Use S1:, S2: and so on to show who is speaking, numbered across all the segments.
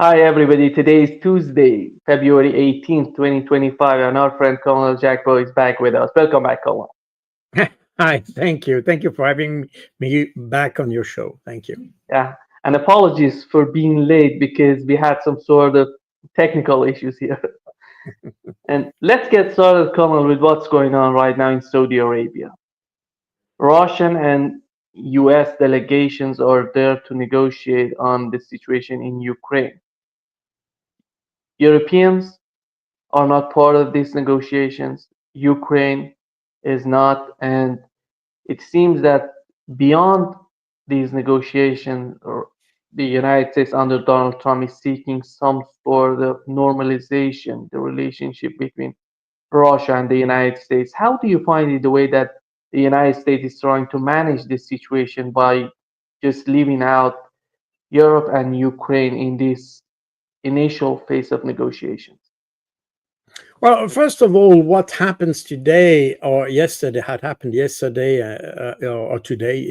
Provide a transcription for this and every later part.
S1: Hi everybody, today is Tuesday, February 18th, 2025, and our friend Colonel Jacques is back with us. Welcome back, Colonel.
S2: Hi, thank you. Thank you for having me back on your show. Thank you.
S1: Yeah, and apologies for being late because we had some sort of technical issues here. And let's get started, Colonel, with what's going on right now in Saudi Arabia. Russian and US delegations are there to negotiate on the situation in Ukraine. Europeans are not part of these negotiations. Ukraine is not, and it seems that beyond these negotiations, or the United States under Donald Trump is seeking some sort of normalization, the relationship between Russia and the United States. How do you find it the way that the United States is trying to manage this situation by just leaving out Europe and Ukraine in this initial phase of negotiations?
S2: Well, first of all, what happens today or yesterday had happened yesterday or today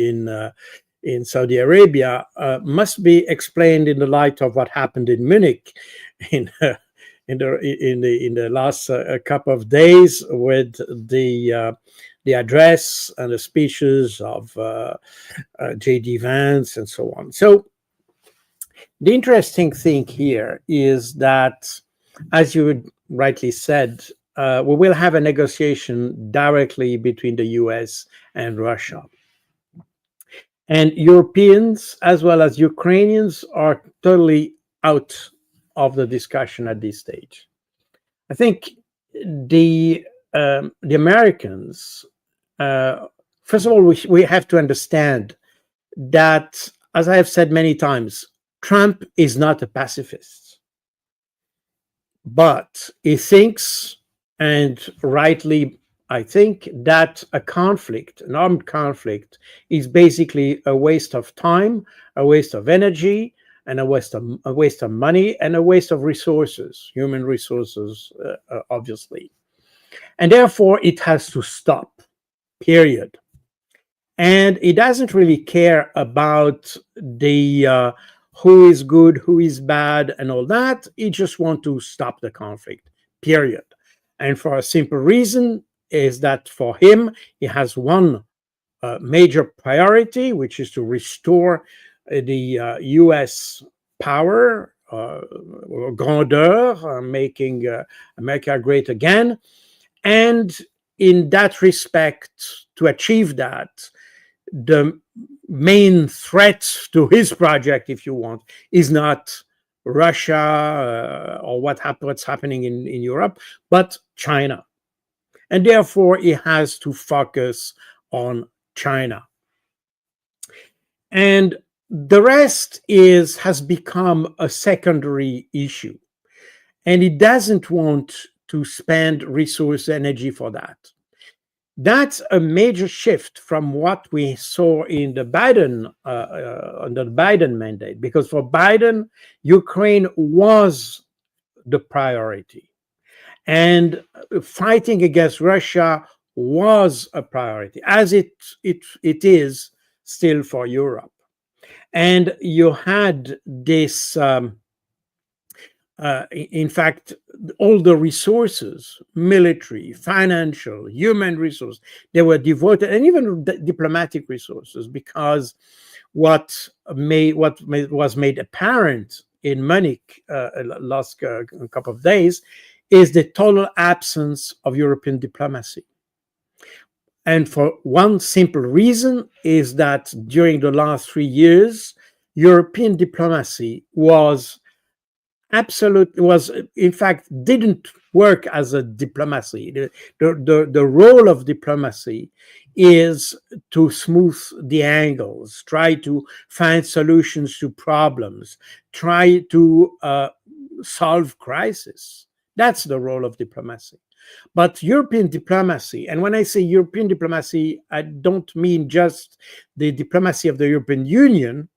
S2: in Saudi Arabia must be explained in the light of what happened in Munich in in the last couple of days with the address and the speeches of J.D. Vance and so on. So the interesting thing here is that, as you rightly said, we will have a negotiation directly between the US and Russia. And Europeans, as well as Ukrainians, are totally out of the discussion at this stage. I think the Americans, first of all, we have to understand that, as I have said many times, Trump is not a pacifist, but he thinks, and rightly, I think, that a conflict, an armed conflict, is basically a waste of time, a waste of energy, and a waste of money, and a waste of resources, human resources, obviously. And therefore, it has to stop, period. And it doesn't really care about the who is good, who is bad, and all that. It just wants to stop the conflict, period. And for a simple reason is that for him, he has one major priority, which is to restore the U.S. power, grandeur, making America great again. And in that respect, to achieve that, the main threat to his project, if you want, is not Russia or what's happening in Europe, but China. And therefore, he has to focus on China. And the rest has become a secondary issue. And he doesn't want to spend resource energy for that. That's a major shift from what we saw in the under the Biden mandate, because for Biden, Ukraine was the priority, and fighting against Russia was a priority, as it is still for Europe. And you had this. In fact, all the resources, military, financial, human resources, they were devoted, and even diplomatic resources, because what was made apparent in Munich last couple of days is the total absence of European diplomacy. And for one simple reason is that during the last 3 years, European diplomacy was in fact didn't work as a diplomacy. The role of diplomacy is to smooth the angles, try to find solutions to problems, try to solve crises. That's the role of diplomacy. But European diplomacy, and when I say European diplomacy, I don't mean just the diplomacy of the European Union,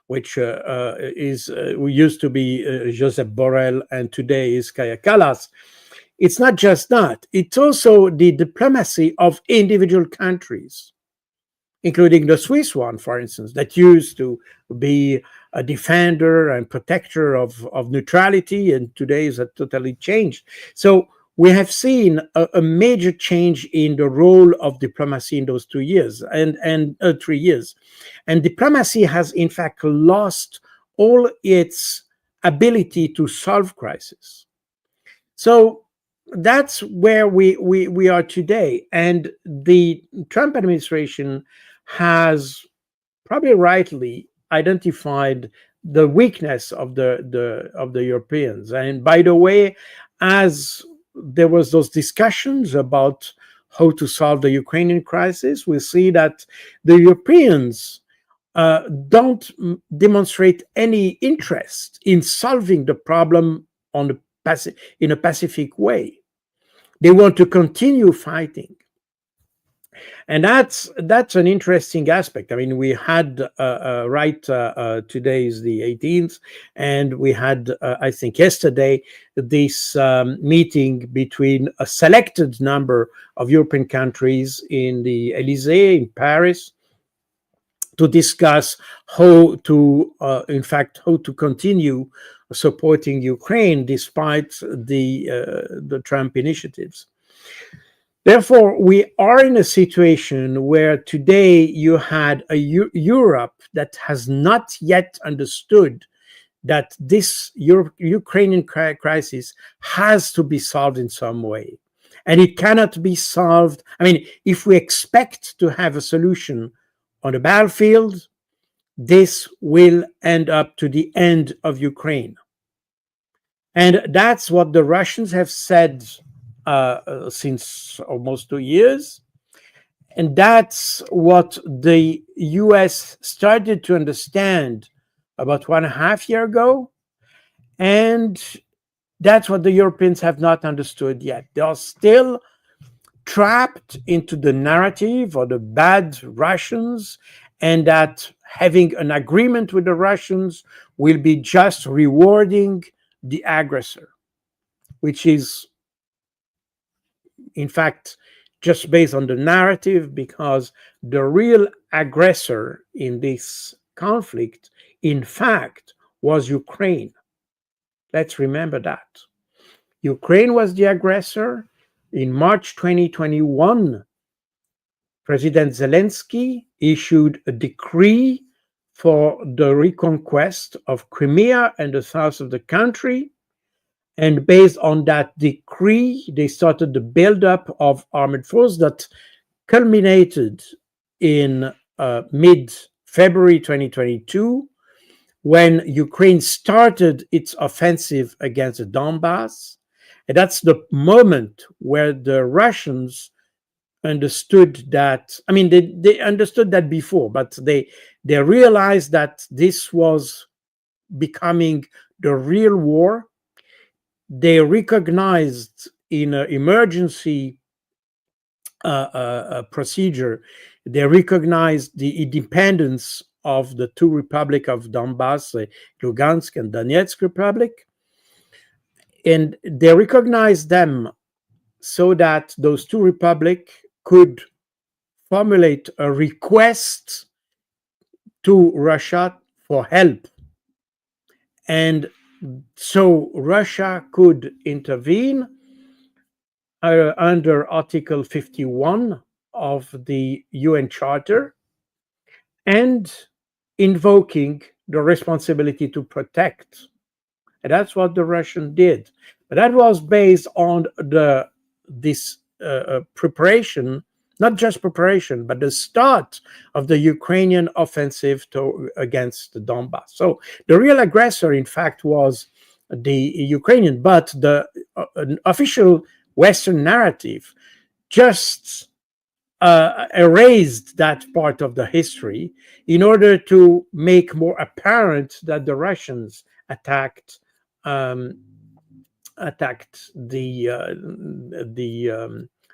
S2: which used to be Josep Borrell and today is Kaja Kallas. It's not just that. It's also the diplomacy of individual countries, including the Swiss one, for instance, that used to be a defender and protector of neutrality, and today is a totally changed. So we have seen a major change in the role of diplomacy in those 2 years and 3 years, and diplomacy has in fact lost all its ability to solve crisis. So that's where we are today. And the Trump administration has probably rightly identified the weakness of the Europeans. And by the way, as there was those discussions about how to solve the Ukrainian crisis, we see that the Europeans don't demonstrate any interest in solving the problem on the in a pacific way. They want to continue fighting, and that's an interesting aspect. I mean, we had today is the 18th, and we had I think yesterday this meeting between a selected number of European countries in the Elysee in Paris to discuss how to, in fact, how to continue supporting Ukraine despite the Trump initiatives. Therefore, we are in a situation where today you had a Europe that has not yet understood that this Ukrainian crisis has to be solved in some way. And it cannot be solved. I mean, if we expect to have a solution on the battlefield, this will end up to the end of Ukraine. And that's what the Russians have said since almost 2 years. And that's what the US started to understand about 1.5 years ago. And that's what the Europeans have not understood yet. They are still trapped into the narrative or the bad Russians, and that having an agreement with the Russians will be just rewarding the aggressor, which is, in fact, just based on the narrative, because the real aggressor in this conflict, in fact, was Ukraine. Let's remember that. Ukraine was the aggressor. In March 2021, President Zelensky issued a decree for the reconquest of Crimea and the south of the country. And based on that decree, they started the buildup of armed forces that culminated in mid-February 2022, when Ukraine started its offensive against the Donbass. And that's the moment where the Russians understood that. I mean, they understood that before, but they realized that this was becoming the real war. They recognized in an emergency procedure, they recognized the independence of the two republics of Donbass, Lugansk and Donetsk Republic, and they recognized them so that those two republics could formulate a request to Russia for help. And so Russia could intervene under Article 51 of the UN Charter and invoking the responsibility to protect. And that's what the Russians did. But that was based on this preparation, not just preparation, but the start of the Ukrainian offensive against the Donbass. So the real aggressor, in fact, was the Ukrainian, but the official Western narrative just erased that part of the history in order to make more apparent that the Russians attacked the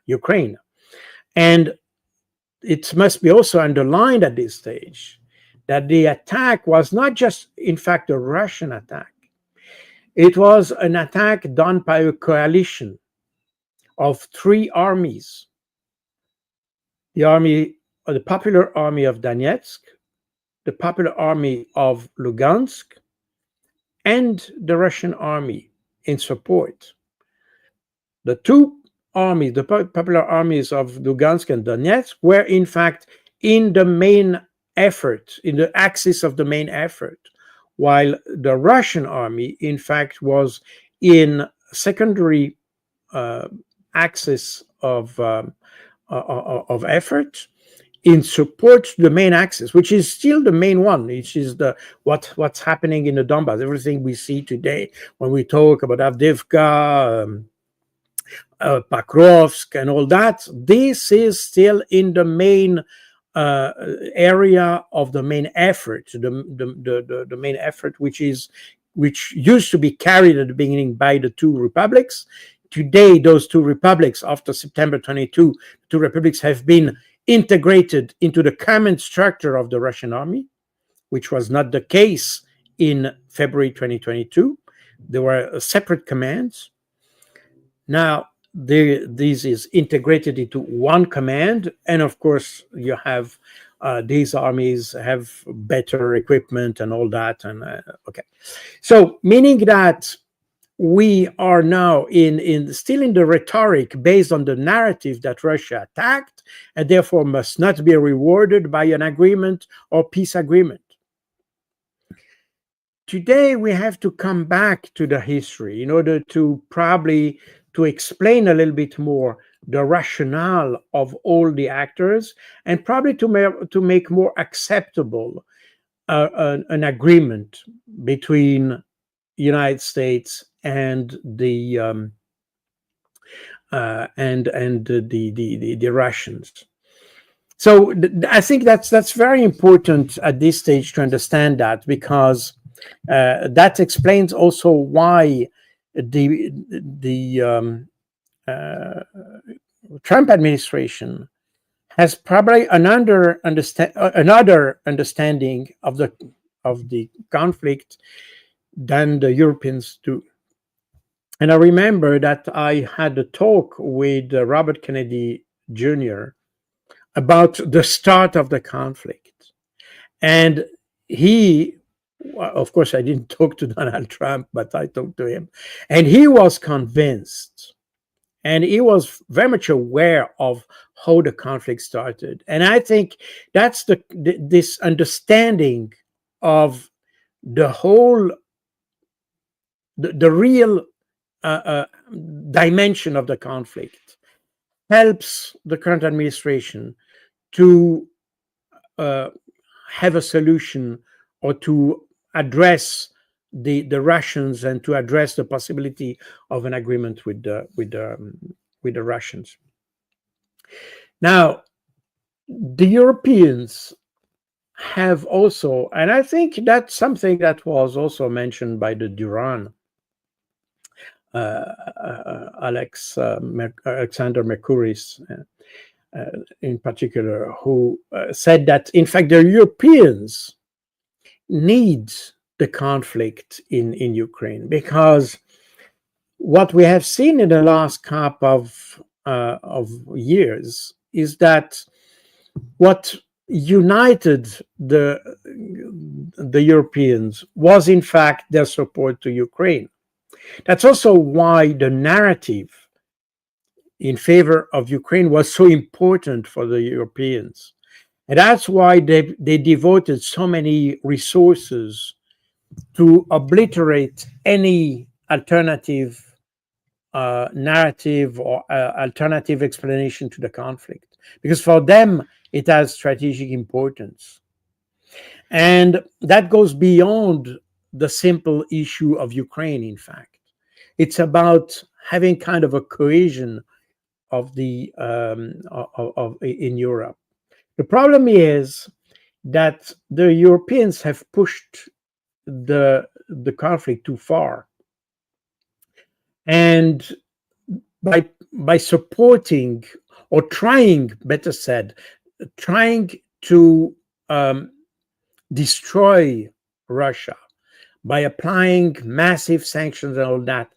S2: Ukraine. And it must be also underlined at this stage that the attack was not just, in fact, a Russian attack. It was an attack done by a coalition of three armies: the Popular Army of Donetsk, the Popular Army of Lugansk and the Russian army in support. The two armies, the popular armies of Lugansk and Donetsk, were in fact in the main effort, in the axis of the main effort, while the Russian army, in fact, was in secondary uh, axis of effort in support to the main axis, which is still the main one, which is the what's happening in the Donbass. Everything we see today when we talk about Avdiivka, Pakrovsk, and all that, this is still in the main uh, area of the main effort, the main effort, which used to be carried at the beginning by the two republics. Today, those two republics, after September 22, two republics have been integrated into the common structure of the Russian army, which was not the case in February 2022. There were separate commands. Now, this is integrated into one command, and of course, you have these armies have better equipment and all that. And okay, so meaning that we are now still in the rhetoric based on the narrative that Russia attacked and therefore must not be rewarded by an agreement or peace agreement. Today we have to come back to the history in order to probably to explain a little bit more the rationale of all the actors, and probably to make more acceptable an agreement between United States and the the Russians. So I think that's very important at this stage to understand that, because that explains also why the Trump administration has probably another understanding of the conflict than the Europeans do. And I remember that I had a talk with Robert Kennedy Jr. about the start of the conflict. And he, of course, I didn't talk to Donald Trump, but I talked to him. And he was convinced, and he was very much aware of how the conflict started. And I think that's this understanding of the whole, the real dimension of the conflict helps the current administration to have a solution, or to address the Russians, and to address the possibility of an agreement with the Russians. Now, the Europeans have also, and I think that's something that was also mentioned by the Duran, Alexander Mercouris in particular, who said that in fact the Europeans need the conflict in Ukraine, because what we have seen in the last couple of years is that what united the Europeans was in fact their support to Ukraine. That's also why the narrative in favor of Ukraine was so important for the Europeans. And that's why they devoted so many resources to obliterate any alternative narrative or alternative explanation to the conflict, because for them it has strategic importance. And that goes beyond the simple issue of Ukraine, in fact. It's about having kind of a cohesion of the in Europe. The problem is that the Europeans have pushed the conflict too far, and by supporting, or trying, better said, trying to destroy Russia by applying massive sanctions and all that,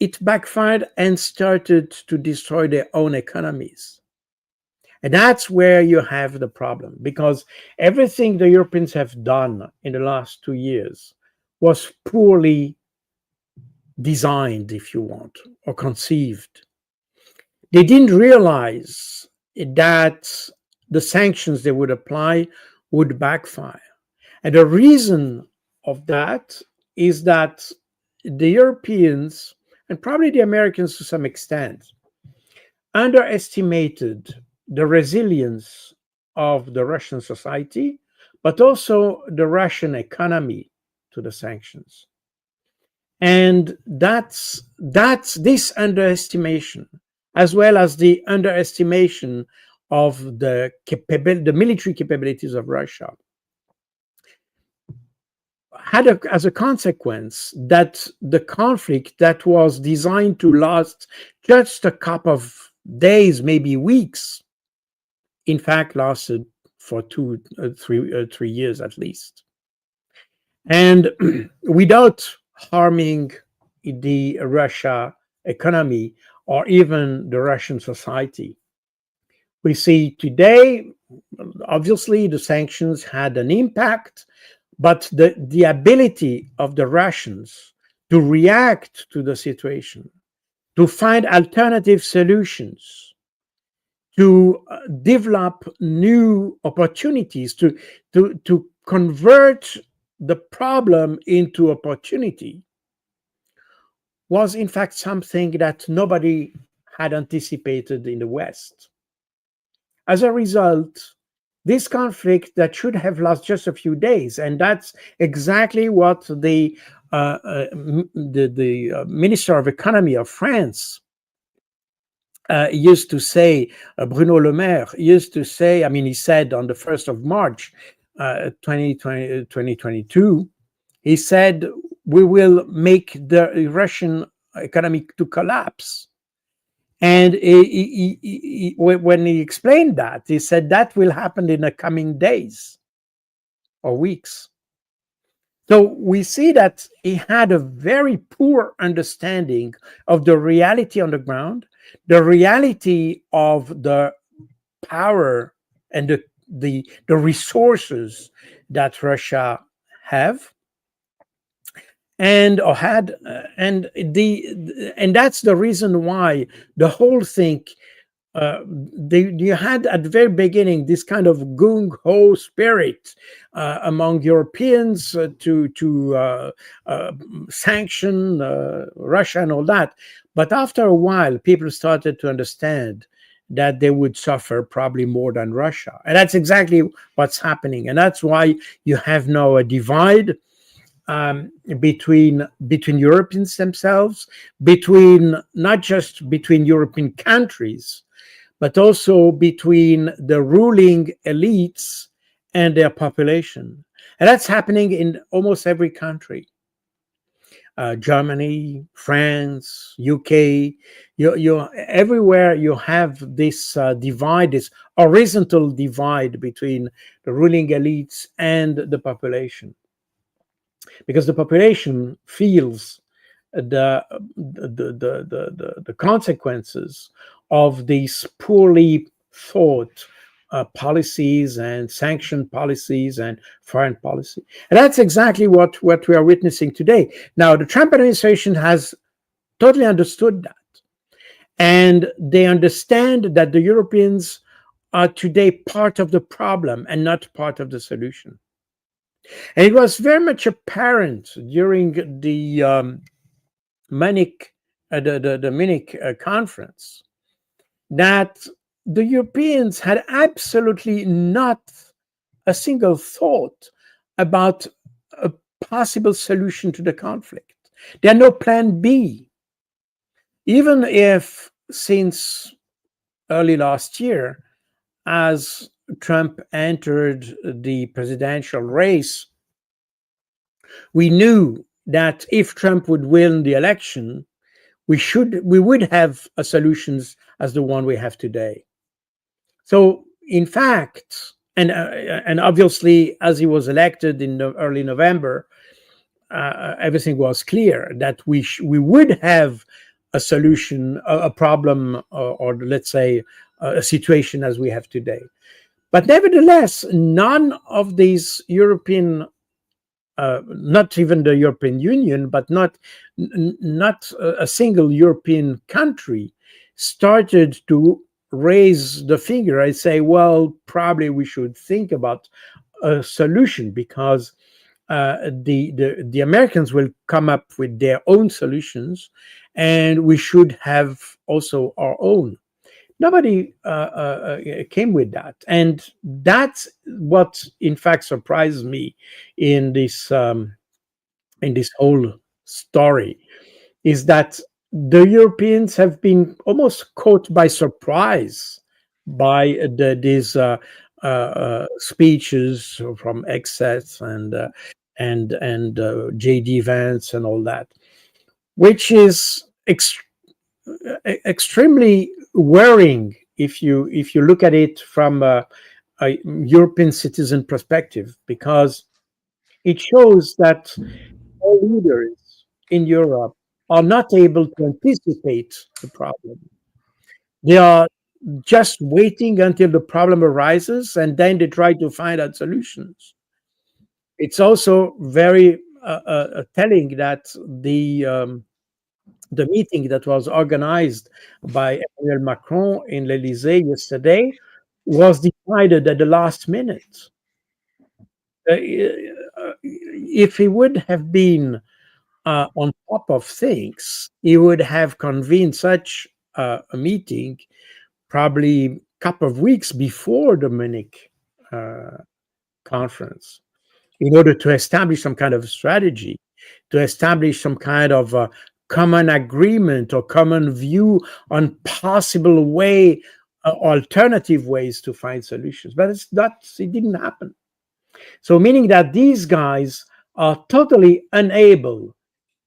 S2: it backfired and started to destroy their own economies. And that's where you have the problem, because everything the Europeans have done in the last 2 years was poorly designed, if you want, or conceived. They didn't realize that the sanctions they would apply would backfire. And the reason of that is that the Europeans, and probably the Americans to some extent, underestimated the resilience of the Russian society, but also the Russian economy to the sanctions. And that's this underestimation, as well as the underestimation of the military capabilities of Russia, had as a consequence that the conflict that was designed to last just a couple of days, maybe weeks, in fact lasted for 3 years at least, and without harming the Russia economy or even the Russian society. We see today, obviously, the sanctions had an impact, but the ability of the Russians to react to the situation, to find alternative solutions, to develop new opportunities, to convert the problem into opportunity, was in fact something that nobody had anticipated in the West. As a result, this conflict that should have lasted just a few days, and that's exactly what the Minister of Economy of France used to say, Bruno Le Maire used to say, I mean, he said on the 1st of March, 2022, he said, we will make the Russian economy to collapse. And when he explained that, he said that will happen in the coming days or weeks. So we see that he had a very poor understanding of the reality on the ground, the reality of the power and the resources that Russia have and or had, and that's the reason why the whole thing. You had at the very beginning this kind of gung ho spirit among Europeans to sanction Russia and all that. But after a while, people started to understand that they would suffer probably more than Russia. And that's exactly what's happening. And that's why you have now a divide between Europeans themselves, not just between European countries, but also between the ruling elites and their population. And that's happening in almost every country. Germany, France, UK, everywhere you have this divide, this horizontal divide between the ruling elites and the population. Because the population feels the consequences of these poorly thought policies and sanction policies and foreign policy. And that's exactly what we are witnessing today. Now, the Trump administration has totally understood that. And they understand that the Europeans are today part of the problem and not part of the solution. And it was very much apparent during the Munich conference that the Europeans had absolutely not a single thought about a possible solution to the conflict. There are no plan B. Even if since early last year, as Trump entered the presidential race, we knew that if Trump would win the election, we would have a solutions as the one we have today. So, in fact, and obviously, as he was elected in early November, everything was clear that we would have a solution, a problem, or let's say a situation as we have today. But nevertheless, none of these European, not even the European Union, but not a single European country started to raise the finger and say, well, probably we should think about a solution, because the Americans will come up with their own solutions, and we should have also our own. Nobody came with that, and that's what, in fact, surprised me in this whole story, is that the Europeans have been almost caught by surprise by these speeches from Excess and JD Vance and all that, which is extremely worrying if you look at it from a European citizen perspective, because it shows that all leaders in Europe are not able to anticipate the problem. They are just waiting until the problem arises, and then they try to find out solutions. It's also very telling that the meeting that was organized by Emmanuel Macron in l'Elysée yesterday was decided at the last minute. If he would have been on top of things, he would have convened such a meeting probably a couple of weeks before the Munich uh, conference, in order to establish some kind of strategy, to establish some kind of common agreement or common view on possible alternative ways to find solutions. But it didn't happen. So, meaning that these guys are totally unable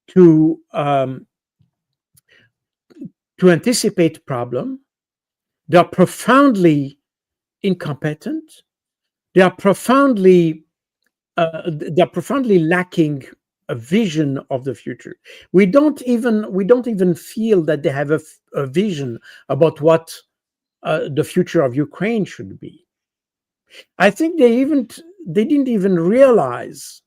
S2: to anticipate problem. They are profoundly incompetent. They are profoundly lacking a vision of the future. We don't even feel that they have a vision about what the future of Ukraine should be. I think they didn't even realize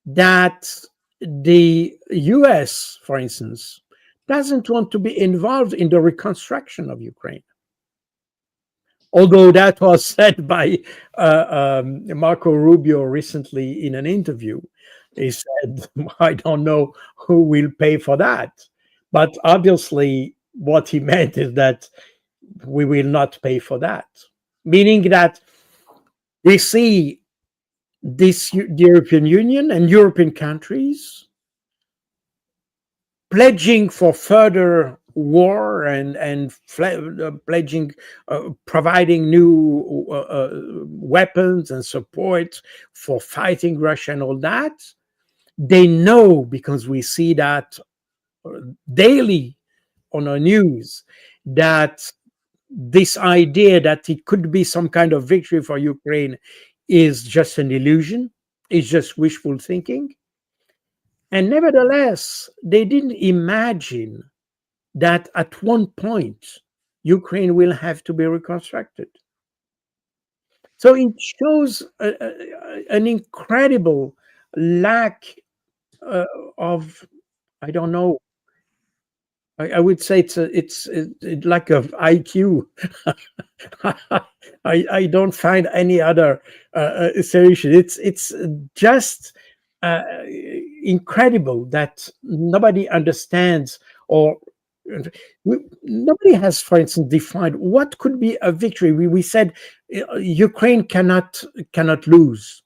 S2: that the US, for instance, doesn't want to be involved in the reconstruction of Ukraine. Although that was said by Marco Rubio recently in an interview. He said, I don't know who will pay for that. But obviously, what he meant is that we will not pay for that. Meaning that we see the European Union and European countries pledging for further war and pledging, providing new weapons and support for fighting Russia and all that. They know, because we see that daily on our news, that this idea that it could be some kind of victory for Ukraine is just an illusion, is just wishful thinking. And nevertheless, they didn't imagine that at one point Ukraine will have to be reconstructed. So it shows an incredible lack of, I don't know, I would say it's lack of IQ. I don't find any other solution. It's just incredible that nobody understands, or nobody has, for instance, defined what could be a victory. We said Ukraine cannot lose.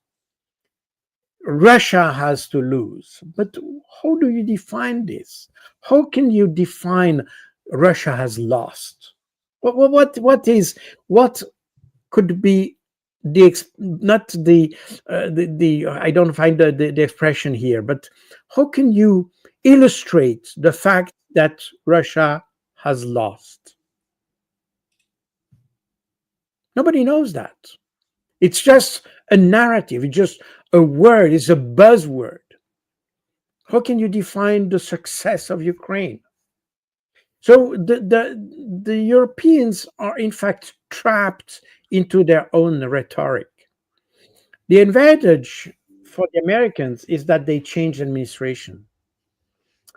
S2: Russia has to lose. But how do you define this? How can you define Russia has lost? What could be not the I don't find the expression here, but how can you illustrate the fact that Russia has lost? Nobody knows that. It's just a narrative. It's just a word. It's a buzzword. How can you define the success of Ukraine? So the Europeans are in fact trapped into their own rhetoric. The advantage for the Americans is that they change administration.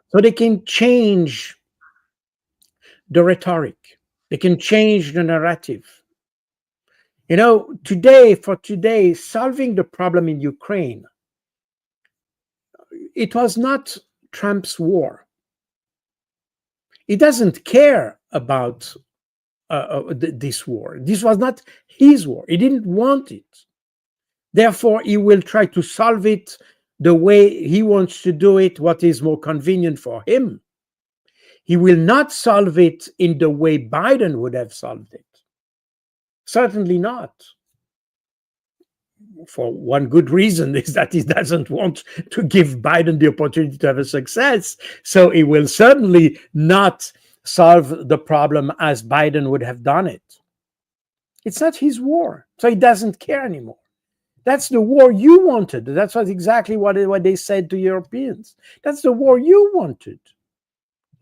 S2: So they can change the rhetoric, they can change the narrative. For today, solving the problem in Ukraine, it was not Trump's war. He doesn't care about this war. This was not his war. He didn't want it. Therefore, he will try to solve it the way he wants to do it, what is more convenient for him. He will not solve it in the way Biden would have solved it. Certainly not. For one good reason is that he doesn't want to give Biden the opportunity to have a success. So he will certainly not solve the problem as Biden would have done it. It's not his war, so he doesn't care anymore. That's the war you wanted. That's exactly what they said to Europeans. That's the war you wanted.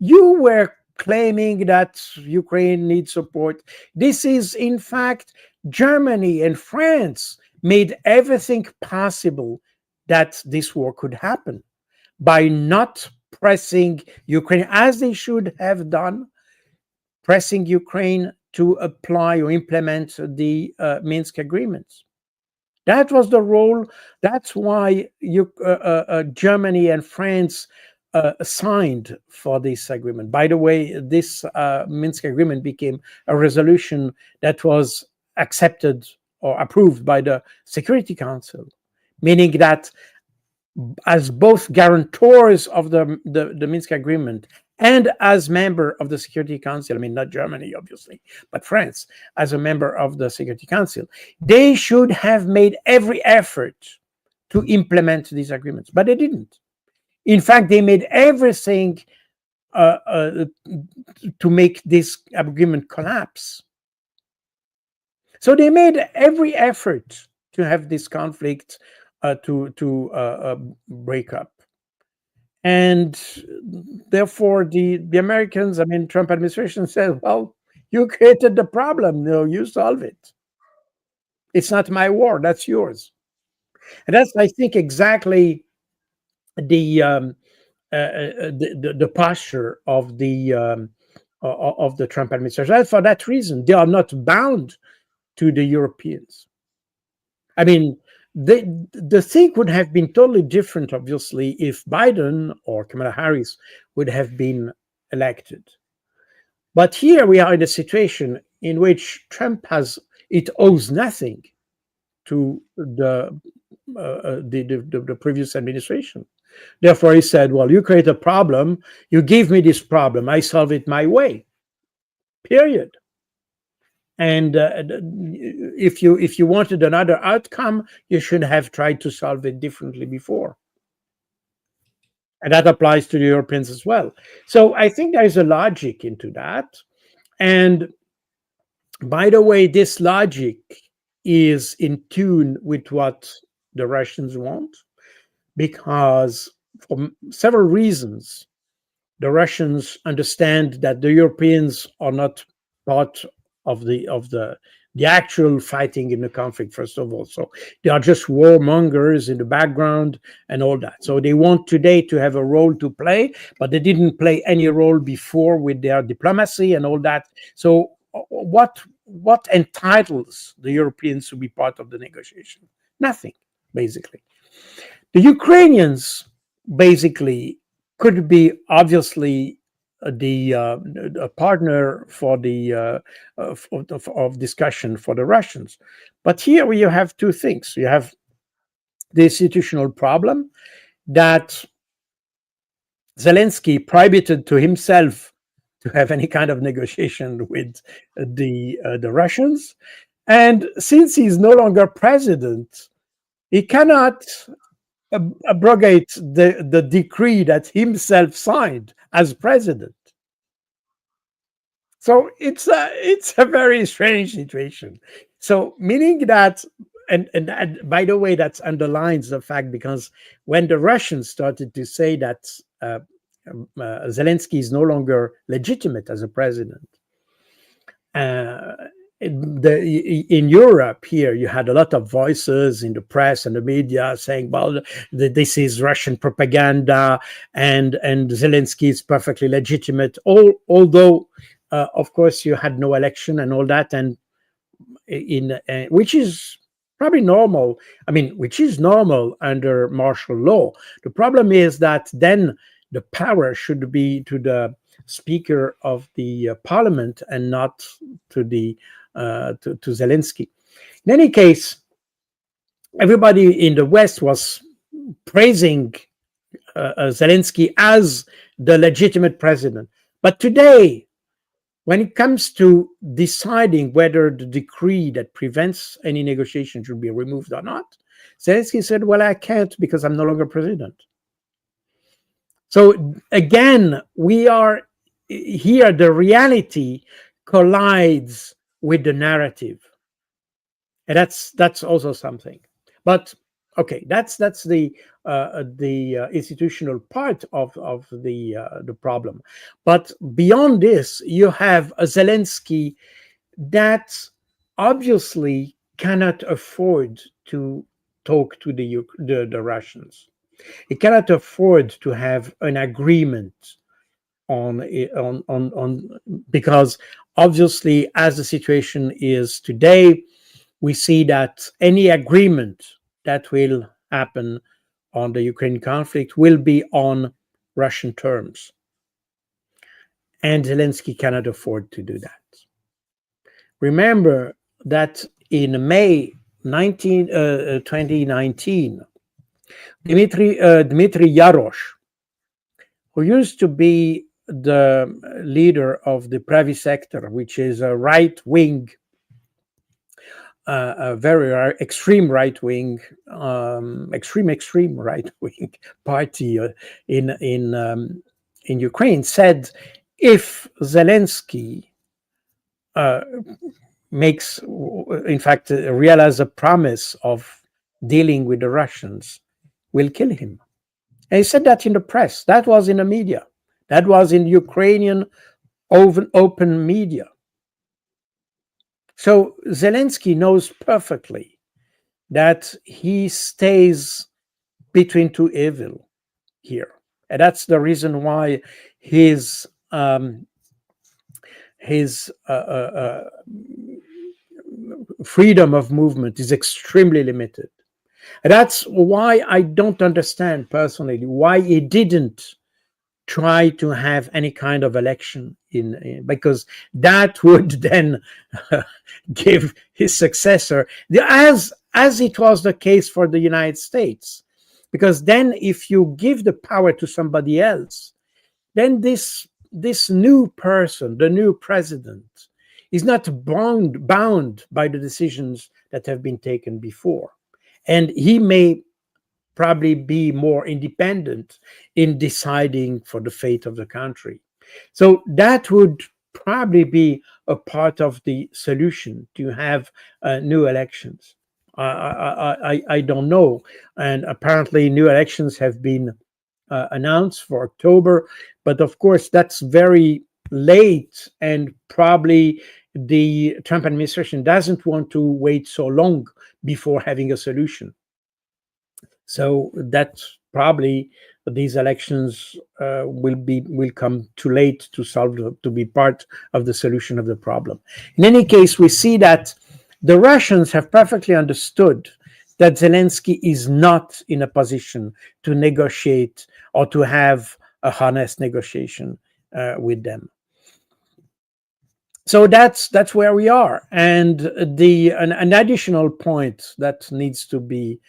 S2: You were claiming that Ukraine needs support. This is, in fact, Germany and France made everything possible that this war could happen by not pressing Ukraine as they should have done, pressing Ukraine to apply or implement the Minsk agreements. That was the role. That's why Germany and France signed for this agreement. By the way, this Minsk agreement became a resolution that was accepted or approved by the Security Council, meaning that as both guarantors of the Minsk agreement and as member of the Security Council, I mean, not Germany, obviously, but France, as a member of the Security Council, they should have made every effort to implement these agreements, but they didn't. In fact, they made everything to make this agreement collapse. So they made every effort to have this conflict to break up. And therefore, the Americans, I mean, Trump administration said, well, you created the problem. No, you solve it. It's not my war. That's yours. And that's, I think, exactly the the posture of the Trump administration. And for that reason, they are not bound to the Europeans. I mean, the thing would have been totally different, obviously, if Biden or Kamala Harris would have been elected. But here we are in a situation in which Trump it owes nothing to the previous administration. Therefore, he said, well, you create a problem, you give me this problem, I solve it my way, period. And if you wanted another outcome, you should have tried to solve it differently before. And that applies to the Europeans as well. So I think there is a logic into that. And by the way, this logic is in tune with what the Russians want, because for several reasons, the Russians understand that the Europeans are not part of the actual fighting in the conflict, first of all. So they are just warmongers in the background and all that. So they want today to have a role to play, but they didn't play any role before with their diplomacy and all that. So what entitles the Europeans to be part of the negotiation? Nothing, basically. The Ukrainians basically could be obviously a partner for the of discussion for the Russians, but here you have two things. You have the institutional problem that Zelensky prohibited to himself to have any kind of negotiation with the Russians, and since he's no longer president, he cannot abrogate the decree that himself signed as president. So it's a very strange situation. So meaning that, and by the way, that underlines the fact, because when the Russians started to say that Zelensky is no longer legitimate as a president. Uh, in Europe, here you had a lot of voices in the press and the media saying, "Well, this is Russian propaganda, and Zelensky is perfectly legitimate." Although, of course, you had no election and all that, and in which is probably normal. I mean, which is normal under martial law. The problem is that then the power should be to the Speaker of the Parliament and not to the to Zelensky. In any case, everybody in the West was praising Zelensky as the legitimate president. But today, when it comes to deciding whether the decree that prevents any negotiation should be removed or not, Zelensky said, "Well, I can't because I'm no longer president." So again, we are here, the reality collides with the narrative. And that's also something. But okay, that's the institutional part of the problem. But beyond this, you have a Zelensky that obviously cannot afford to talk to the Russians. He cannot afford to have an agreement on because obviously, as the situation is today, we see that any agreement that will happen on the Ukraine conflict will be on Russian terms. And Zelensky cannot afford to do that. Remember that in May 2019, Dmitry Yarosh, who used to be the leader of the Pravi sector, which is a right-wing, a very extreme right-wing, extreme right-wing party in Ukraine, said if Zelensky makes, in fact, realize a promise of dealing with the Russians, we'll kill him. And he said that in the press. That was in the media. That was in Ukrainian open media. So Zelensky knows perfectly that he stays between two evil here. And that's the reason why his freedom of movement is extremely limited. And that's why I don't understand personally why he didn't try to have any kind of election because that would then give his successor, as it was the case for the United States. Because then if you give the power to somebody else, then this new person, the new president, is not bound by the decisions that have been taken before. And he may probably be more independent in deciding for the fate of the country. So that would probably be a part of the solution, to have new elections. I don't know. And apparently new elections have been announced for October. But of course, that's very late, and probably the Trump administration doesn't want to wait so long before having a solution. So that's probably these elections will come too late to be part of the solution of the problem. In any case, we see that the Russians have perfectly understood that Zelensky is not in a position to negotiate or to have a honest negotiation with them. So that's where we are. And an additional point that needs to be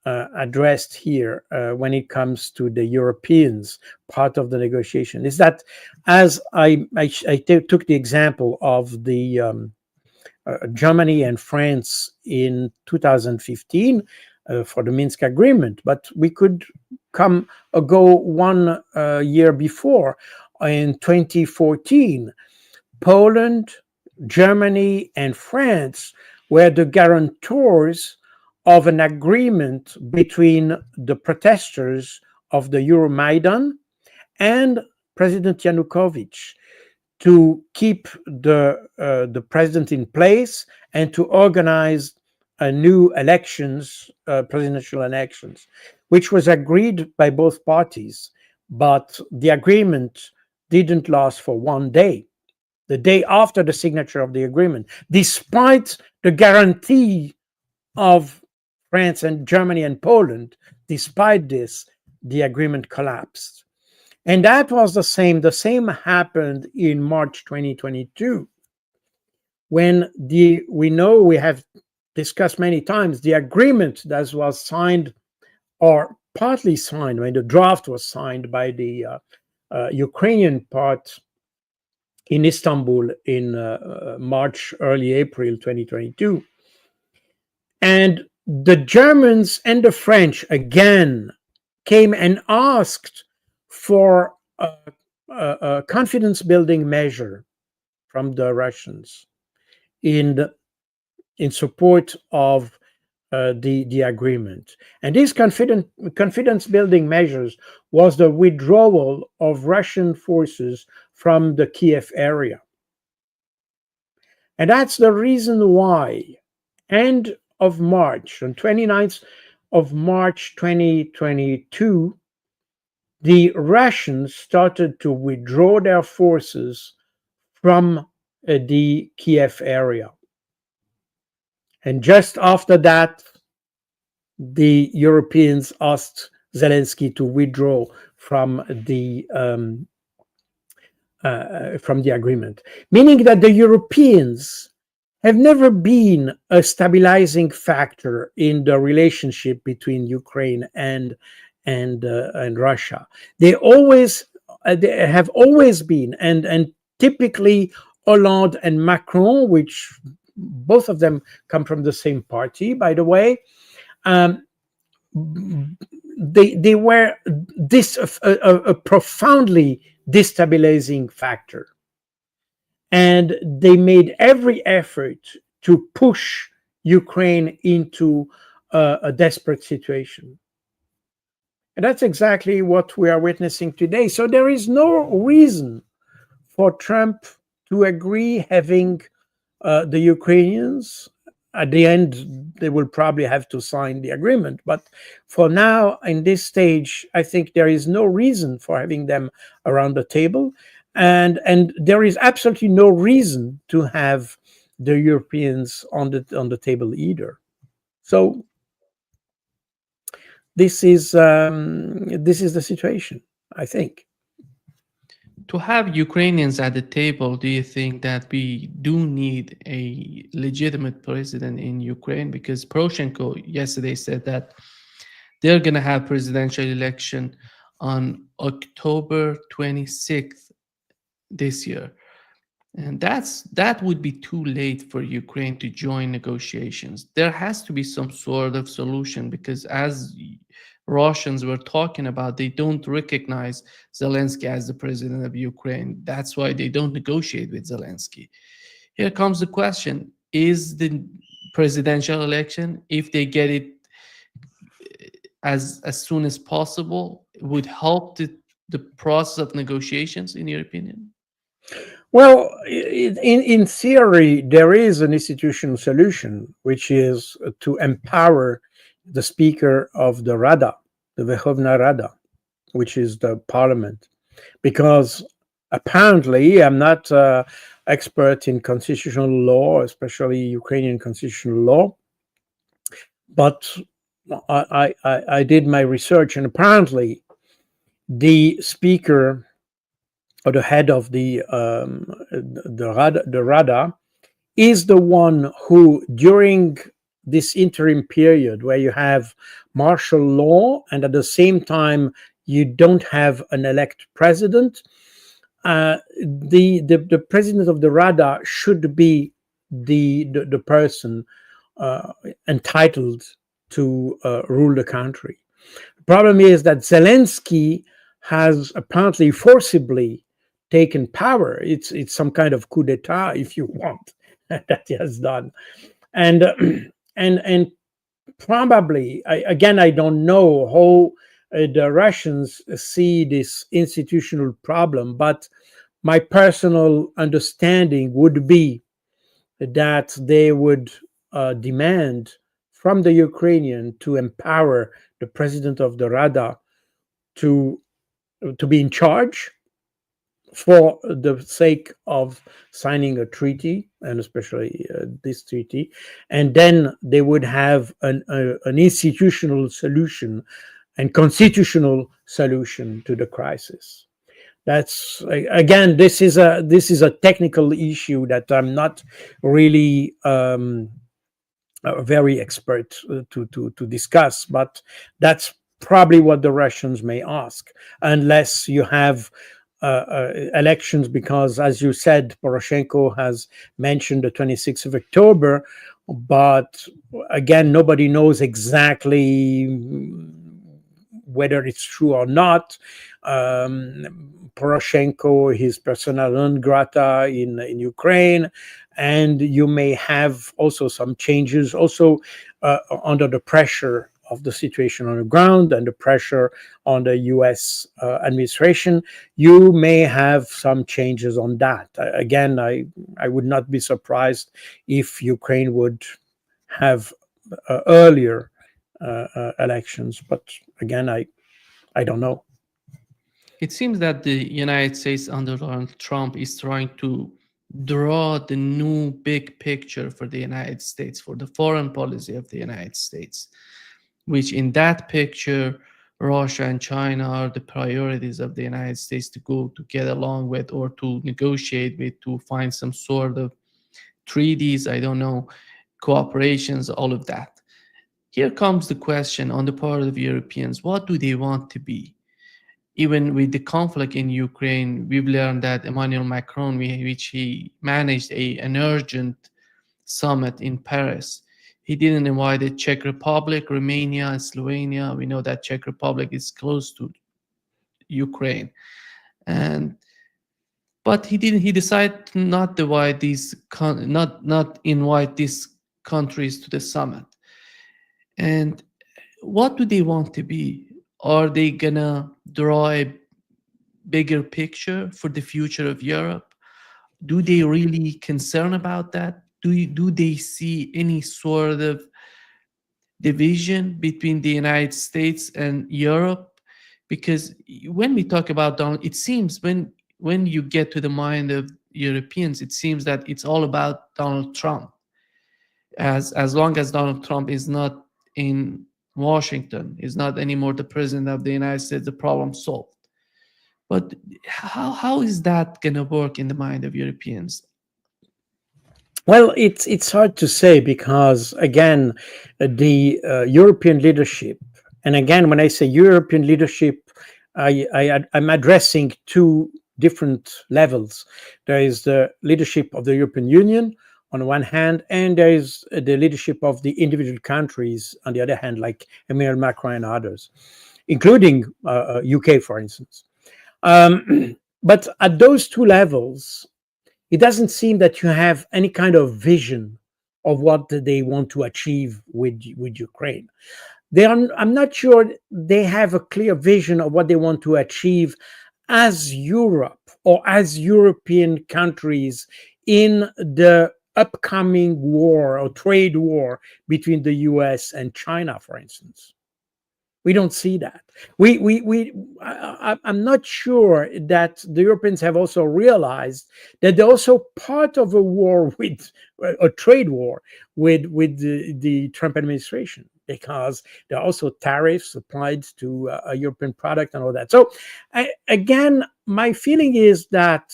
S2: addressed here when it comes to the Europeans part of the negotiation is that, as I took the example of the Germany and France in 2015 for the Minsk agreement, but we could go 1 year before. In 2014, Poland, Germany, and France were the guarantors of an agreement between the protesters of the Euromaidan and President Yanukovych to keep the president in place and to organize new elections, presidential elections, which was agreed by both parties. But the agreement didn't last for one day. The day after the signature of the agreement, despite the guarantee of France and Germany and Poland, despite this, the agreement collapsed. And that was the same. The same happened in March 2022, when we know, we have discussed many times, the agreement that was signed or partly signed, when the draft was signed by the Ukrainian part in Istanbul in March, early April 2022. And the Germans and the French again came and asked for a confidence building measure from the Russians in support of the agreement. And these confidence building measures was the withdrawal of Russian forces from the Kiev area. And that's the reason why, end of March, on 29th of March 2022, the Russians started to withdraw their forces from the Kiev area. And just after that, the Europeans asked Zelensky to withdraw from the agreement, meaning that the Europeans have never been a stabilizing factor in the relationship between Ukraine and Russia. They have always been, and typically Hollande and Macron, which both of them come from the same party, by the way, they were a profoundly destabilizing factor. And they made every effort to push Ukraine into a desperate situation. And that's exactly what we are witnessing today. So there is no reason for Trump to agree having the Ukrainians. At the end, they will probably have to sign the agreement. But for now, in this stage, I think there is no reason for having them around the table. And there is absolutely no reason to have the Europeans on the table either. So this is the situation, I think.
S1: To have Ukrainians at the table, do you think that we do need a legitimate president in Ukraine? Because Poroshenko yesterday said that they're going to have presidential election on October 26th this year. And that would be too late for Ukraine to join negotiations. There has to be some sort of solution, because as Russians were talking about, they don't recognize Zelensky as the president of Ukraine. That's why they don't negotiate with Zelensky. Here comes the question: is the presidential election, if they get it as soon as possible, would help the process of negotiations, in your opinion?
S2: Well, in theory, there is an institutional solution, which is to empower the Speaker of the Rada, the Verkhovna Rada, which is the parliament. Because apparently, I'm not an expert in constitutional law, especially Ukrainian constitutional law, but I did my research, and apparently the Speaker or the head of the Rada is the one who, during this interim period where you have martial law and at the same time you don't have an elect president, the president of the Rada should be the person entitled to rule the country. The problem is that Zelensky has apparently forcibly taken power. It's some kind of coup d'etat, if you want, that he has done, and probably, I don't know how the Russians see this institutional problem, but my personal understanding would be that they would demand from the Ukrainian to empower the president of the Rada to be in charge for the sake of signing a treaty, and especially this treaty, and then they would have an institutional solution and constitutional solution to the crisis. That's, again, this is a technical issue that I'm not really very expert to discuss, but that's probably what the Russians may ask, unless you have elections, because, as you said, Poroshenko has mentioned the 26th of October, but again, nobody knows exactly whether it's true or not. Poroshenko, his persona non grata in Ukraine, and you may have also some changes also under the pressure of the situation on the ground and the pressure on the US administration. You may have some changes on that. Again, I would not be surprised if Ukraine would have earlier elections, but again, I don't know.
S1: It seems that the United States under Donald Trump is trying to draw the new big picture for the United States, for the foreign policy of the United States, which in that picture, Russia and China are the priorities of the United States to go to get along with or to negotiate with, to find some sort of treaties, I don't know, cooperations, all of that. Here comes the question on the part of Europeans, what do they want to be? Even with the conflict in Ukraine, we've learned that Emmanuel Macron, which he managed an urgent summit in Paris, he didn't invite the Czech Republic, Romania, and Slovenia. We know that Czech Republic is close to Ukraine, and but he didn't. He decided to not divide these, not invite these countries to the summit. And what do they want to be? Are they gonna draw a bigger picture for the future of Europe? Do they really concern about that? Do they see any sort of division between the United States and Europe? Because when we talk about Donald, it seems when you get to the mind of Europeans, it seems that it's all about Donald Trump. As long as Donald Trump is not in Washington, is not anymore the president of the United States, the problem solved. But how is that going to work in the mind of Europeans?
S2: Well, it's hard to say because, again, the European leadership, and again, when I say European leadership, I'm addressing two different levels. There is the leadership of the European Union on one hand, and there is the leadership of the individual countries on the other hand, like Emmanuel Macron and others, including UK, for instance. But at those two levels, it doesn't seem that you have any kind of vision of what they want to achieve with Ukraine. I'm not sure they have a clear vision of what they want to achieve as Europe or as European countries in the upcoming war or trade war between the US and China, for instance. We don't see that. I'm not sure that the Europeans have also realized that they're also part of a war with a trade war with the Trump administration, because there are also tariffs applied to a European product and all that. So again, my feeling is that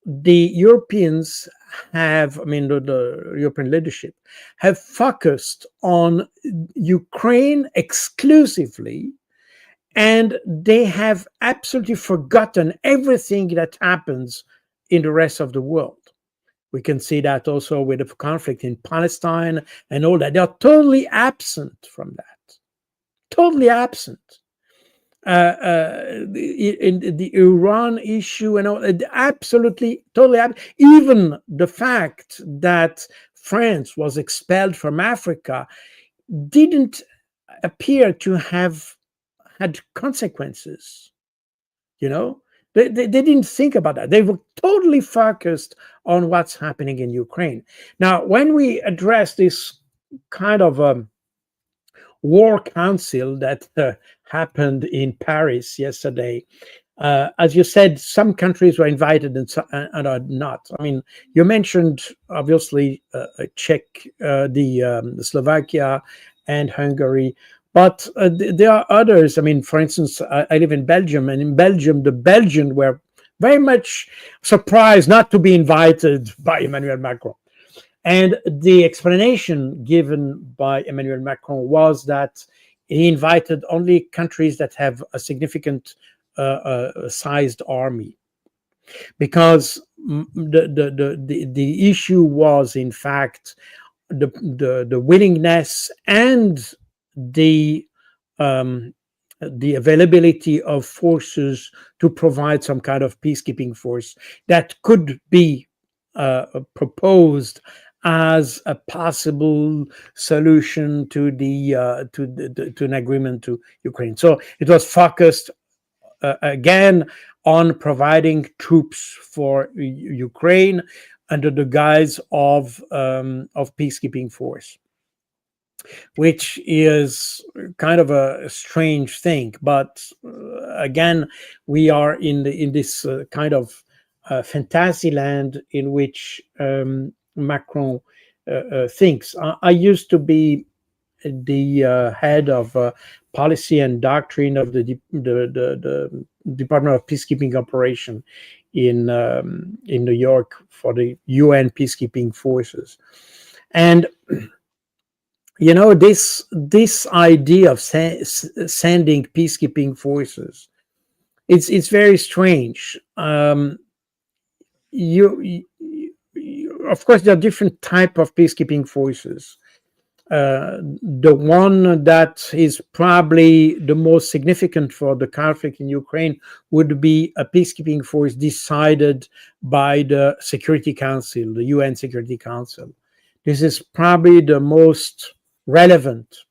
S2: the Europeans have, the European leadership have focused on Ukraine exclusively, and they have absolutely forgotten everything that happens in the rest of the world. We can see that also with the conflict in Palestine and all that. They are totally absent from that. Totally absent. In the Iran issue and all, absolutely, totally. Even the fact that France was expelled from Africa didn't appear to have had consequences. You know, they didn't think about that. They were totally focused on what's happening in Ukraine. Now, when we address this kind of war council that happened in Paris yesterday, as you said, some countries were invited and are not. I mean, you mentioned obviously Czech, the Slovakia, and Hungary, but there are others. I mean, for instance, I live in Belgium, and in Belgium, the Belgians were very much surprised not to be invited by Emmanuel Macron. And the explanation given by Emmanuel Macron was that he invited only countries that have a significant sized army, because the issue was, in fact, the willingness and the um, the availability of forces to provide some kind of peacekeeping force that could be proposed as a possible solution to to an agreement to Ukraine. So it was focused again on providing troops for Ukraine under the guise of peacekeeping force, which is kind of a strange thing. But again, we are in this kind of fantasy land in which Macron thinks. I used to be the head of policy and doctrine of the Department of Peacekeeping Operation in New York for the UN peacekeeping forces, and you know, this idea of sending peacekeeping forces, it's very strange. Of course, there are different type of peacekeeping forces. The one that is probably the most significant for the conflict in Ukraine would be a peacekeeping force decided by the Security Council, the UN Security Council. This is probably the most relevant,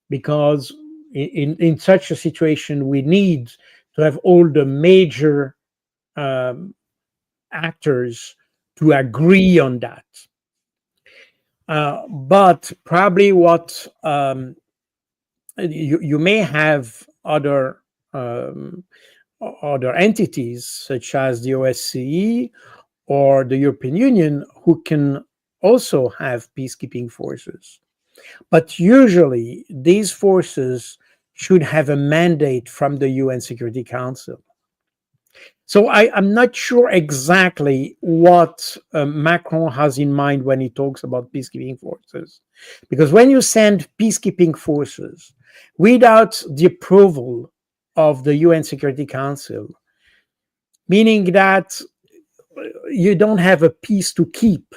S2: because in such a situation we need to have all the major um, actors to agree on that. But probably what you may have other entities such as the OSCE or the European Union who can also have peacekeeping forces. But usually these forces should have a mandate from the UN Security Council. So I'm not sure exactly what Macron has in mind when he talks about peacekeeping forces. Because when you send peacekeeping forces without the approval of the UN Security Council, meaning that you don't have a peace to keep,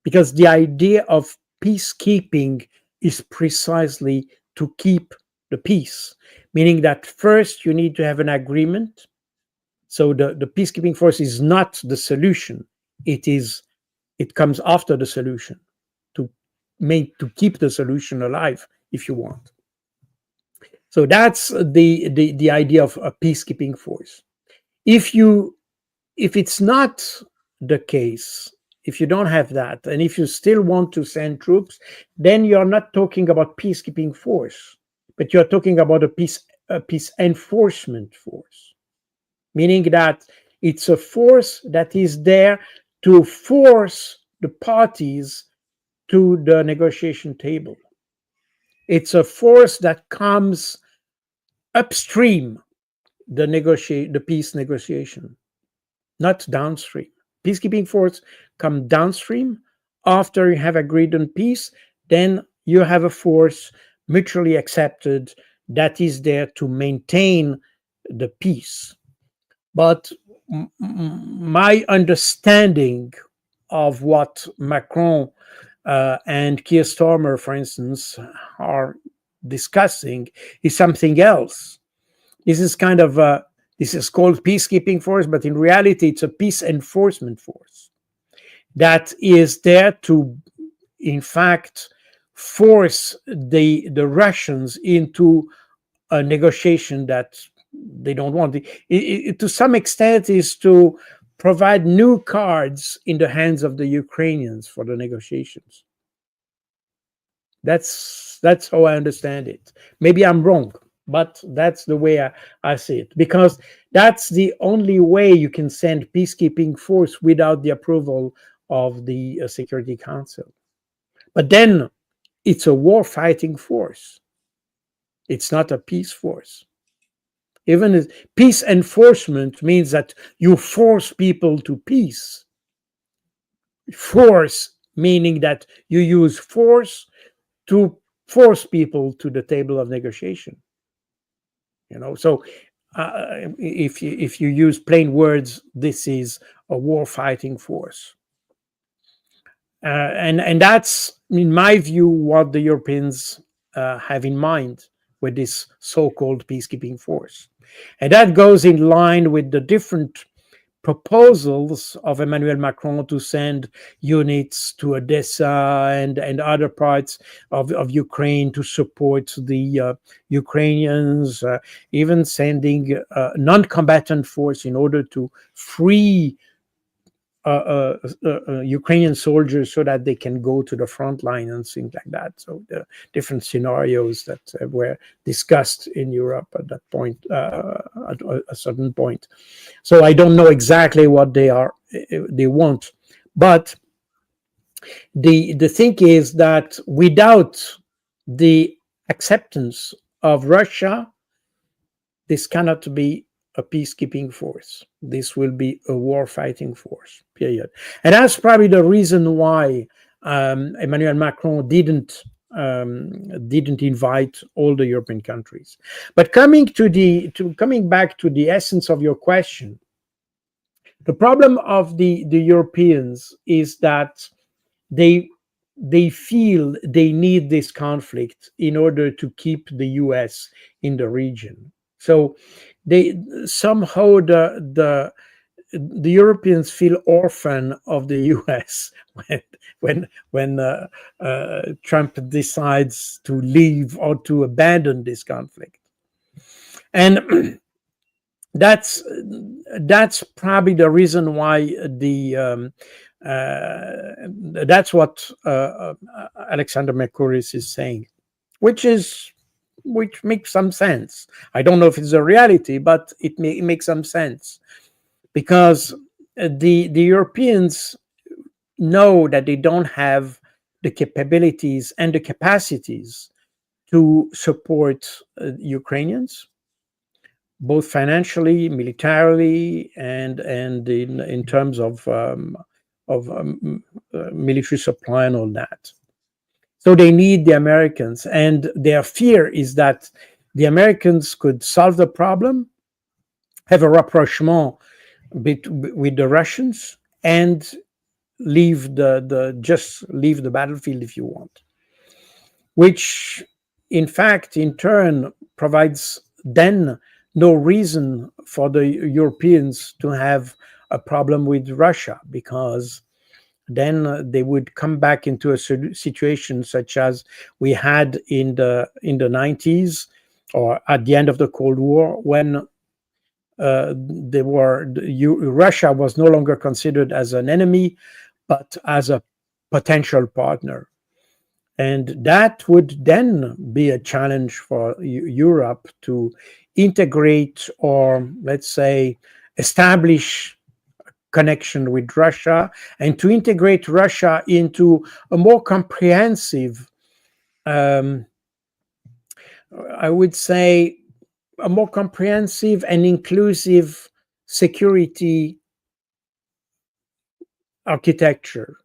S2: because the idea of peacekeeping is precisely to keep the peace, meaning that first you need to have an agreement. So the peacekeeping force is not the solution. It comes after the solution to to keep the solution alive, if you want. So that's the idea of a peacekeeping force. If you if it's not the case, if you don't have that, and if you still want to send troops, then you're not talking about peacekeeping force, but you're talking about a peace enforcement force, meaning that it's a force that is there to force the parties to the negotiation table. It's a force that comes upstream the peace negotiation, not downstream. Peacekeeping force come downstream after you have agreed on peace. Then you have a force mutually accepted that is there to maintain the peace. But my understanding of what Macron and Keir Starmer, for instance, are discussing is something else. This is kind of this is called peacekeeping force, but in reality, it's a peace enforcement force that is there to, in fact, force the Russians into a negotiation that they don't want. To some extent, is to provide new cards in the hands of the Ukrainians for the negotiations. That's how I understand it. Maybe I'm wrong, but that's the way I see it, because that's the only way you can send peacekeeping force without the approval of the Security Council. But then it's a war fighting force. It's not a peace force. Even peace enforcement means that you force people to peace. Force meaning that you use force to force people to the table of negotiation. So if you use plain words, this is a war fighting force. And that's, in my view, what the Europeans have in mind with this so-called peacekeeping force. And that goes in line with the different proposals of Emmanuel Macron to send units to Odessa and other parts of Ukraine to support the Ukrainians, even sending non-combatant force in order to free Ukrainian soldiers so that they can go to the front line and things like that. So the different scenarios that were discussed in Europe at that point, at a certain point. So I don't know exactly what they want, but the thing is that without the acceptance of Russia, this cannot be a peacekeeping force. This will be a war fighting force, period. And that's probably the reason why Emmanuel Macron didn't invite all the European countries. But coming back to the essence of your question, the problem of the Europeans is that they feel they need this conflict in order to keep the US in the region. So they somehow the Europeans feel orphan of the US when Trump decides to leave or to abandon this conflict. And that's probably the reason why that's what Alexander Mercouris is saying, which makes some sense. I don't know if it's a reality, but it makes some sense, because the Europeans know that they don't have the capabilities and the capacities to support Ukrainians, both financially, militarily, and in terms of military supply and all that. So they need the Americans, and their fear is that the Americans could solve the problem, have a rapprochement with the Russians, and just leave the battlefield, if you want, which in fact in turn provides then no reason for the Europeans to have a problem with Russia, because then they would come back into a situation such as we had in the 90s or at the end of the Cold War, when Russia was no longer considered as an enemy, but as a potential partner. And that would then be a challenge for Europe to integrate, or let's say establish connection with Russia, and to integrate Russia into a more comprehensive, I would say, a more comprehensive and inclusive security architecture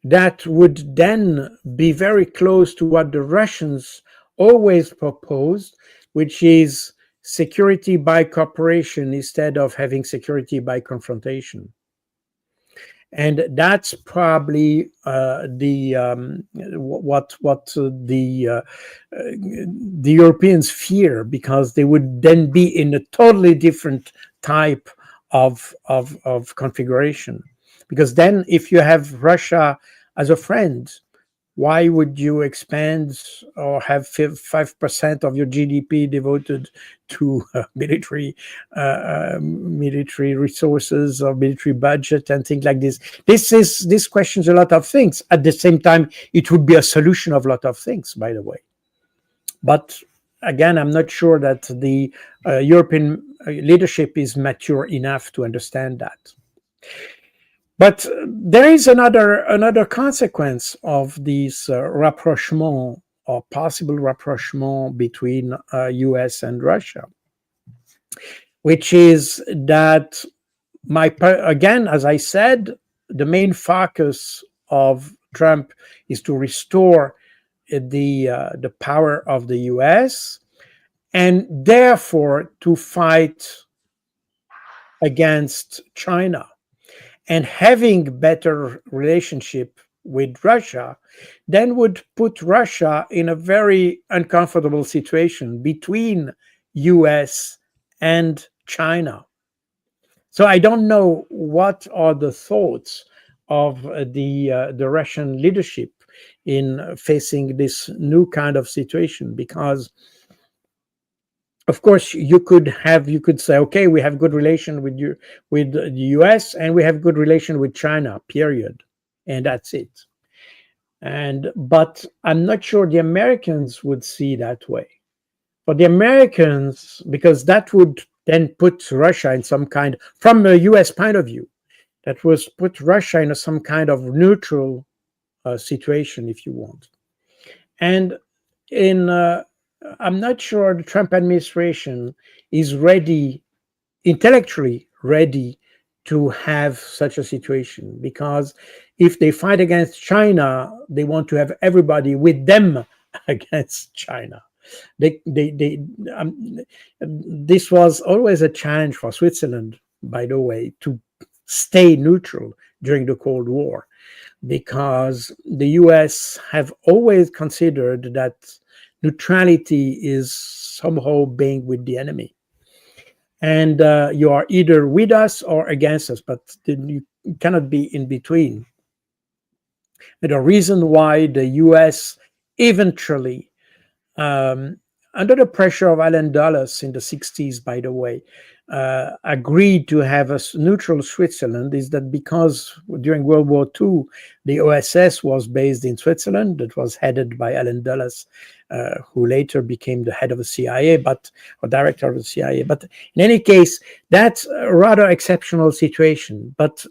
S2: that would then be very close to what the Russians always proposed, which is security by cooperation instead of having security by confrontation. And that's probably what the Europeans fear, because they would then be in a totally different type of configuration. Because then, if you have Russia as a friend, Why would you expand or have 5% of your GDP devoted to military resources or military budget and things like this? This questions a lot of things. At the same time, it would be a solution of a lot of things, by the way. But again, I'm not sure that the European leadership is mature enough to understand that. But there is another consequence of this rapprochement or possible rapprochement between US and Russia, which is that again, as I said, the main focus of Trump is to restore the power of the US, and therefore to fight against China. And having better relationship with Russia then would put Russia in a very uncomfortable situation between US and China. So I don't know what are the thoughts of the Russian leadership in facing this new kind of situation, because of course you could say, okay, we have good relation with the US, and we have good relation with China, period, and that's it. But I'm not sure the Americans would see that way. For the Americans, because that would then put Russia in some kind, from a US point of view, that was put Russia in some kind of neutral situation, if you want. And in I'm not sure the Trump administration is ready, intellectually ready, to have such a situation, because if they fight against China, they want to have everybody with them against China. This was always a challenge for Switzerland, by the way, to stay neutral during the Cold War, because the US have always considered that neutrality is somehow being with the enemy. And you are either with us or against us, but you cannot be in between. And the reason why the US eventually, under the pressure of Allen Dulles in the 60s, by the way, agreed to have a neutral Switzerland is that because during World War II, the OSS was based in Switzerland. It was headed by Allen Dulles, who later became the head of the CIA, or director of the CIA. But in any case, that's a rather exceptional situation. But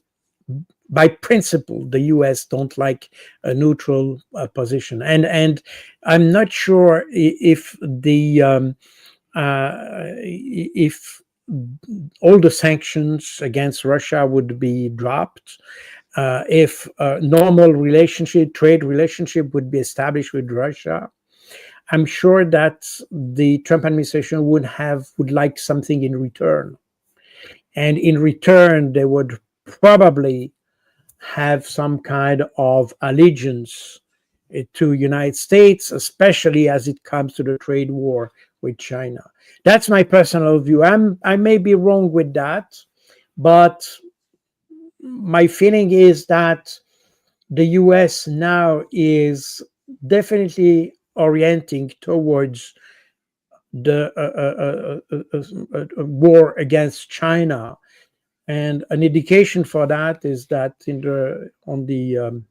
S2: by principle, the US don't like a neutral position, and I'm not sure if if all the sanctions against Russia would be dropped, if a normal trade relationship would be established with Russia. I'm sure that the Trump administration would like something in return, and in return they would probably have some kind of allegiance to United States, especially as it comes to the trade war with China. That's my personal view. I may be wrong with that, but my feeling is that the US now is definitely orienting towards the war against China. And an indication for that is that on the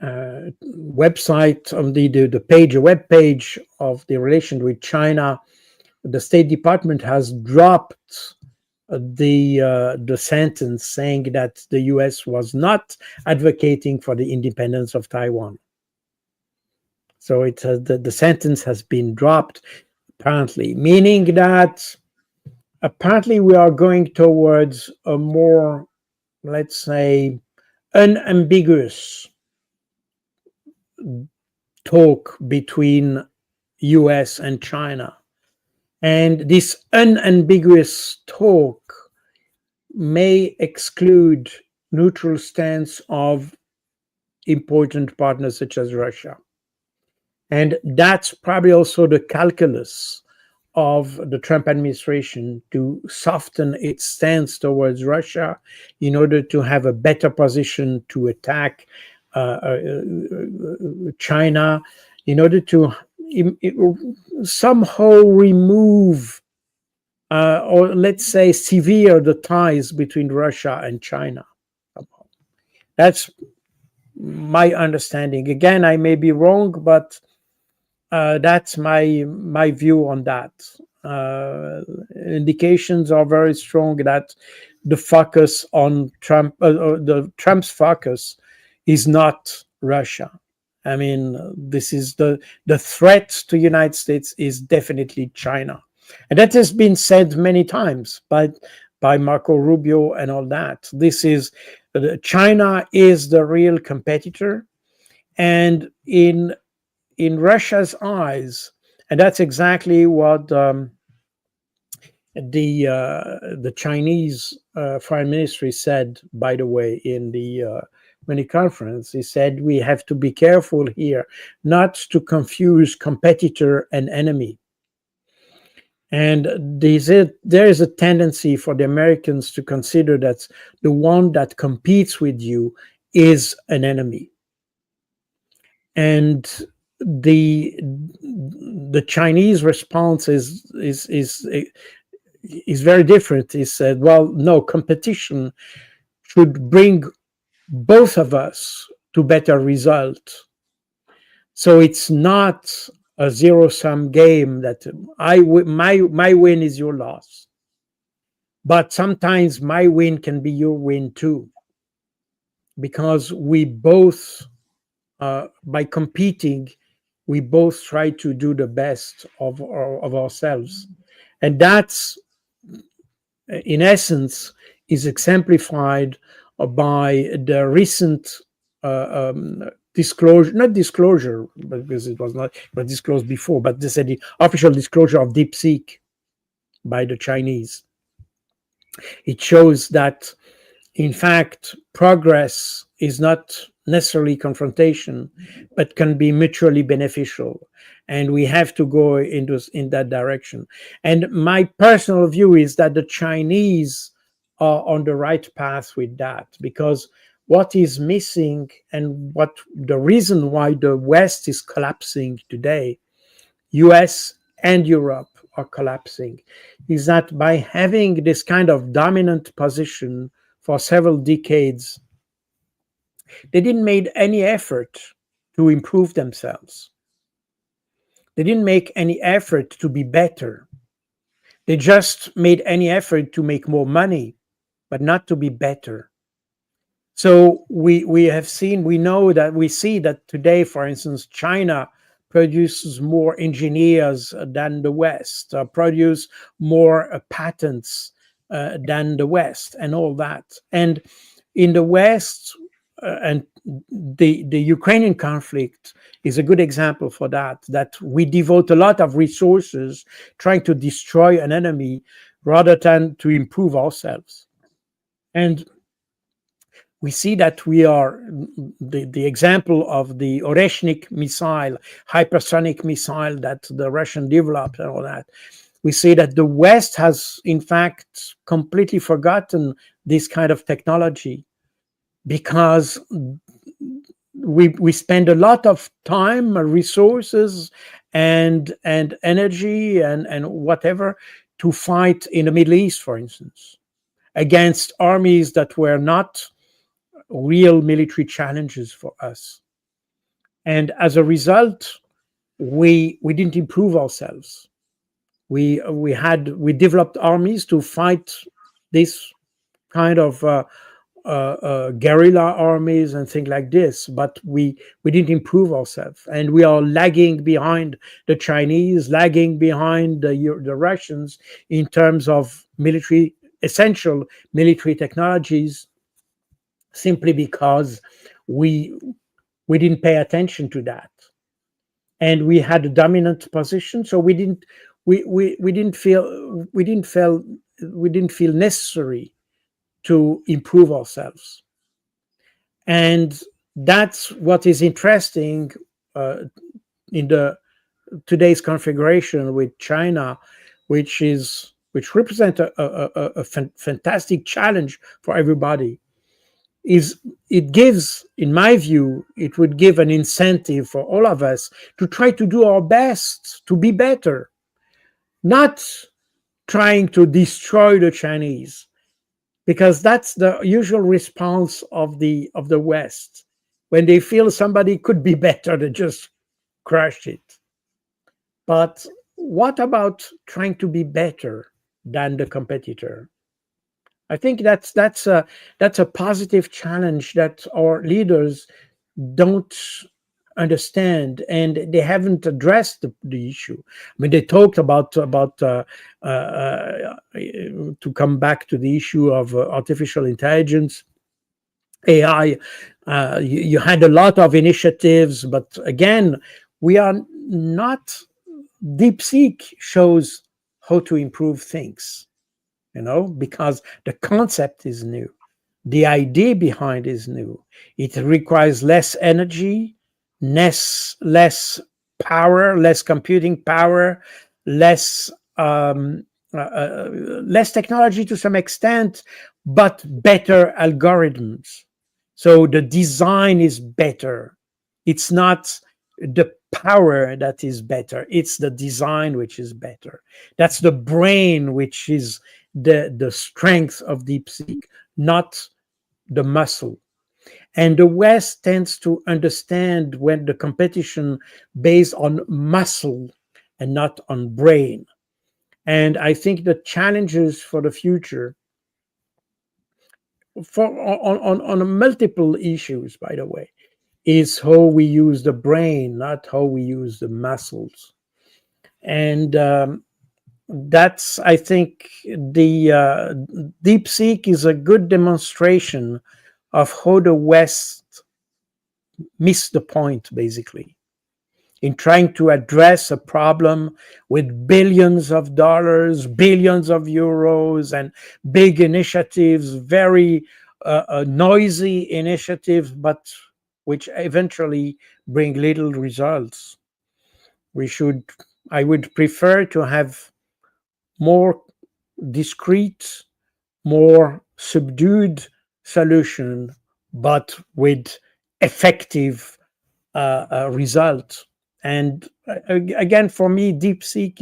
S2: website, on the web page of the relation with China, the State Department has dropped the sentence saying that the US was not advocating for the independence of Taiwan. So the sentence has been dropped, apparently, meaning that apparently we are going towards a more, let's say, unambiguous talk between US and China. And this unambiguous talk may exclude neutral stance of important partners such as Russia. And that's probably also the calculus of the Trump administration, to soften its stance towards Russia in order to have a better position to attack China, in order to somehow remove, or let's say sever the ties between Russia and China. That's my understanding. Again, I may be wrong, but that's my view on that. Indications are very strong that the focus on Trump, the Trump's focus, is not Russia. I mean, this is the threat to the United States is definitely China, and that has been said many times by Marco Rubio and all that. This is China is the real competitor, and in Russia's eyes, and that's exactly what the Chinese foreign ministry said. By the way, in the mini conference, he said we have to be careful here not to confuse competitor and enemy. And there is a tendency for the Americans to consider that the one that competes with you is an enemy. And the Chinese response is very different. He said, "Well, no, competition should bring both of us to better result. So it's not a zero-sum game that my win is your loss, but sometimes my win can be your win too, because we both, by competing, we both try to do the best of ourselves." And that's, in essence, is exemplified by the recent disclosure, not disclosure, because it was not but disclosed before, but this the official disclosure of DeepSeek by the Chinese. It shows that, in fact, progress is not necessarily confrontation, but can be mutually beneficial. And we have to go in that direction. And my personal view is that the Chinese are on the right path with that, because what is missing, and what the reason why the West is collapsing today, US and Europe are collapsing, is that by having this kind of dominant position for several decades, they didn't make any effort to improve themselves. They didn't make any effort to be better. They just made any effort to make more money, but not to be better. So we see that today, for instance, China produces more engineers than the West, produce more patents than the West, and all that. And in the West, and the Ukrainian conflict is a good example for that, that we devote a lot of resources trying to destroy an enemy rather than to improve ourselves. And we see that we are the example of the Oreshnik missile, hypersonic missile that the Russian developed and all that. We see that the West has, in fact, completely forgotten this kind of technology, because we spend a lot of time, resources, and energy and whatever to fight in the Middle East, for instance, against armies that were not real military challenges for us. And as a result, we didn't improve ourselves. We developed armies to fight this kind of guerrilla armies and things like this, but we didn't improve ourselves, and we are lagging behind the Chinese, lagging behind the Russians in terms of essential military technologies, simply because we didn't pay attention to that, and we had a dominant position, so we didn't feel necessary to improve ourselves. And that's what is interesting in the today's configuration with China, which represents a fantastic challenge for everybody. is it gives, in my view, it would give an incentive for all of us to try to do our best to be better, not trying to destroy the Chinese, because that's the usual response of the West. When they feel somebody could be better, they just crush it. But what about trying to be better than the competitor? I think that's a positive challenge that our leaders don't understand, and they haven't addressed the issue. I mean, they talked about to come back to the issue of artificial intelligence, AI. You had a lot of initiatives, but again, we are not. DeepSeek shows how to improve things, because the concept is new. The idea behind is new. It requires less energy, less power, less computing power, less less technology to some extent, but better algorithms. So the design is better. It's not the power that is better, it's the design which is better. That's the brain which is the strength of DeepSeek, not the muscle. And the West tends to understand when the competition based on muscle and not on brain. And I think the challenges for the future, for on multiple issues, by the way, is how we use the brain, not how we use the muscles. And that's, I think, the DeepSeek is a good demonstration of how the West missed the point, basically, in trying to address a problem with billions of dollars, billions of euros, and big initiatives, very noisy initiatives, but which eventually bring little results. We should, I would prefer to have more discreet, more subdued solution, but with effective result. And again, for me, DeepSeek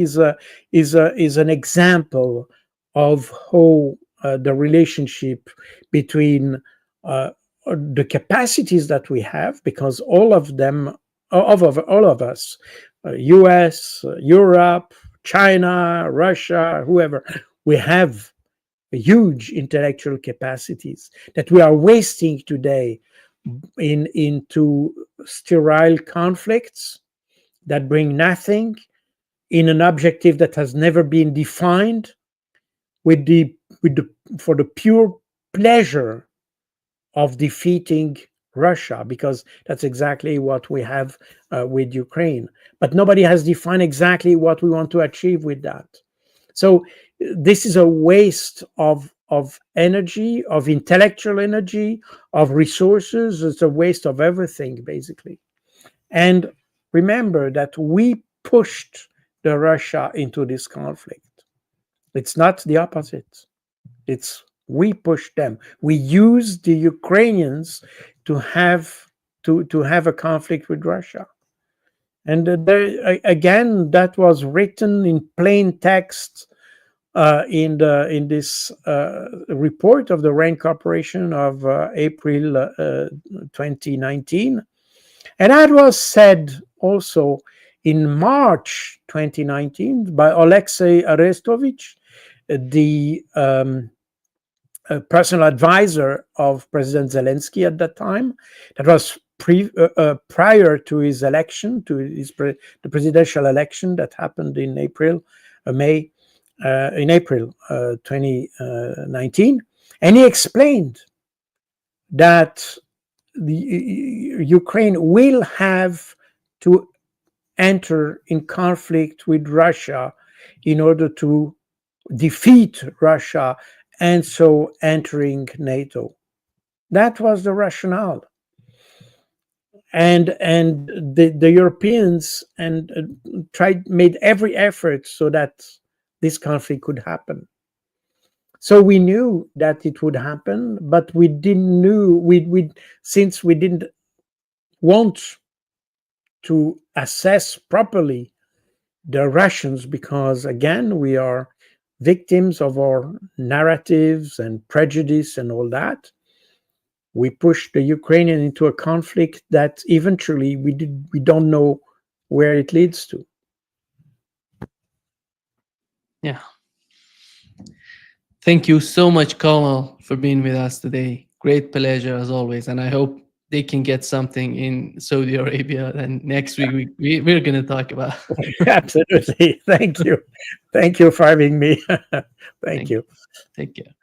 S2: is an example of how the relationship between the capacities that we have, because all of them, all of us, U.S., Europe, China, Russia, whoever, we have huge intellectual capacities that we are wasting today into sterile conflicts that bring nothing, in an objective that has never been defined, with the for the pure pleasure of defeating Russia, because that's exactly what we have with Ukraine. But nobody has defined exactly what we want to achieve with that. So this is a waste of energy, of intellectual energy, of resources. It's a waste of everything, basically. And remember that we pushed the Russia into this conflict. It's not the opposite. It's we pushed them. We used the Ukrainians to have a conflict with Russia. And again, that was written in plain text in this report of the RAND Corporation of April 2019. And that was said also in March 2019 by Alexei Arestovich, the personal advisor of President Zelensky at that time. That was prior to his election, to the presidential election that happened in April, in April 2019. And he explained that the Ukraine will have to enter in conflict with Russia in order to defeat Russia, and so entering NATO. That was the rationale. And the Europeans made every effort so that this conflict could happen. So we knew that it would happen, but we didn't knew we since we didn't want to assess properly the Russians, because again we are victims of our narratives and prejudice and all that. We pushed the Ukrainian into a conflict that eventually we don't know where it leads to.
S1: Yeah. Thank you so much, Colonel, for being with us today. Great pleasure as always. And I hope they can get something in Saudi Arabia. And next week, we're going to talk about.
S2: Absolutely. Thank you. Thank you for having me. Thank you.
S1: Take care.